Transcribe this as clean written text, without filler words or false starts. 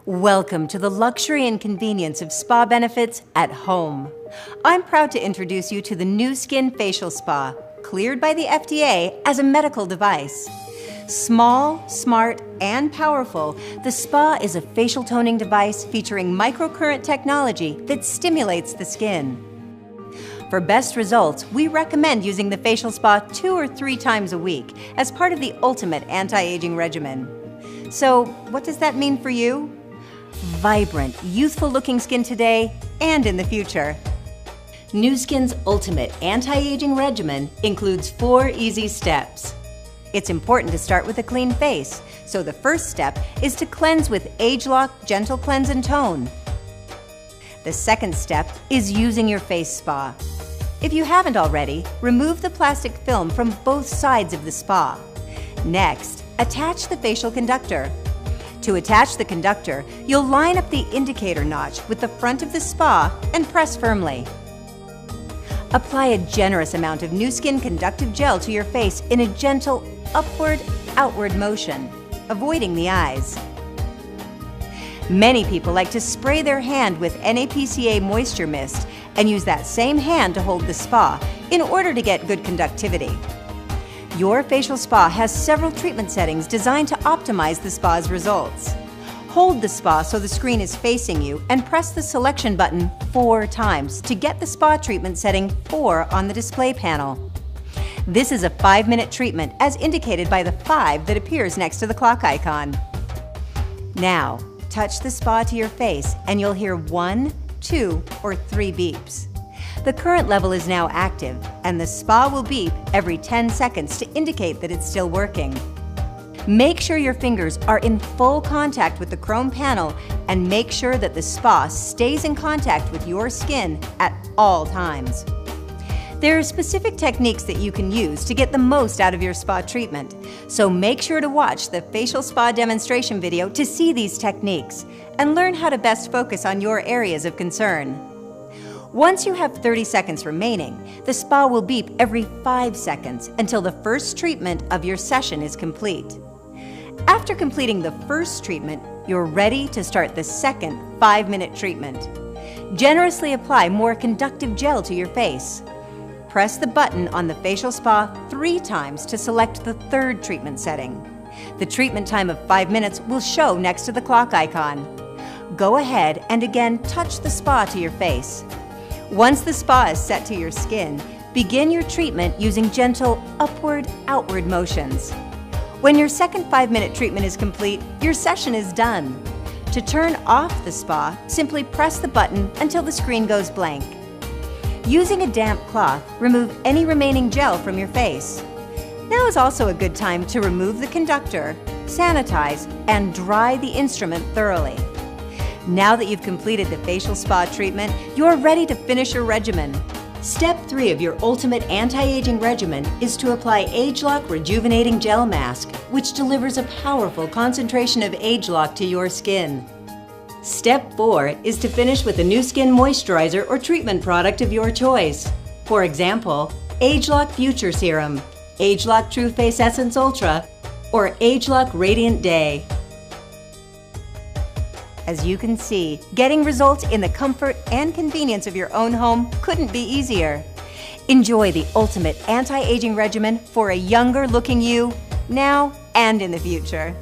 Welcome to the luxury and convenience of spa benefits at home. I'm proud to introduce you to the Nu Skin Facial Spa, cleared by the FDA as a medical device. Small, smart, and powerful, the spa is a facial toning device featuring microcurrent technology that stimulates the skin. For best results, we recommend using the facial spa 2 or 3 times a week as part of the ultimate anti-aging regimen. So, what does that mean for you? Vibrant, youthful-looking skin today and in the future. Nu Skin's ultimate anti-aging regimen includes 4 easy steps. It's important to start with a clean face, so the first step is to cleanse with ageLOC Gentle Cleanse and Tone. The second step is using your face spa. If you haven't already, remove the plastic film from both sides of the spa. Next, attach the facial conductor. To attach the conductor, you'll line up the indicator notch with the front of the spa and press firmly. Apply a generous amount of Nu Skin conductive gel to your face in a gentle upward-outward motion, avoiding the eyes. Many people like to spray their hand with NAPCA Moisture Mist and use that same hand to hold the spa in order to get good conductivity. Your facial spa has several treatment settings designed to optimize the spa's results. Hold the spa so the screen is facing you and press the selection button 4 times to get the spa treatment setting 4 on the display panel. This is a 5-minute treatment as indicated by the 5 that appears next to the clock icon. Now, touch the spa to your face and you'll hear 1, 2, or 3 beeps. The current level is now active, and the spa will beep every 10 seconds to indicate that it's still working. Make sure your fingers are in full contact with the chrome panel and make sure that the spa stays in contact with your skin at all times. There are specific techniques that you can use to get the most out of your spa treatment, so make sure to watch the facial spa demonstration video to see these techniques and learn how to best focus on your areas of concern. Once you have 30 seconds remaining, the spa will beep every 5 seconds until the first treatment of your session is complete. After completing the first treatment, you're ready to start the second 5-minute treatment. Generously apply more conductive gel to your face. Press the button on the facial spa 3 times to select the 3rd treatment setting. The treatment time of 5 minutes will show next to the clock icon. Go ahead and again touch the spa to your face. Once the spa is set to your skin, begin your treatment using gentle upward-outward motions. When your second 5-minute treatment is complete, your session is done. To turn off the spa, simply press the button until the screen goes blank. Using a damp cloth, remove any remaining gel from your face. Now is also a good time to remove the conductor, sanitize, and dry the instrument thoroughly. Now that you've completed the facial spa treatment, you're ready to finish your regimen. Step 3 of your ultimate anti-aging regimen is to apply ageLOC Rejuvenating Gel Mask, which delivers a powerful concentration of ageLOC to your skin. Step 4 is to finish with a Nu Skin moisturizer or treatment product of your choice. For example, ageLOC Future Serum, ageLOC True Face Essence Ultra, or ageLOC Radiant Day. As you can see, getting results in the comfort and convenience of your own home couldn't be easier. Enjoy the ultimate anti-aging regimen for a younger looking you, now and in the future.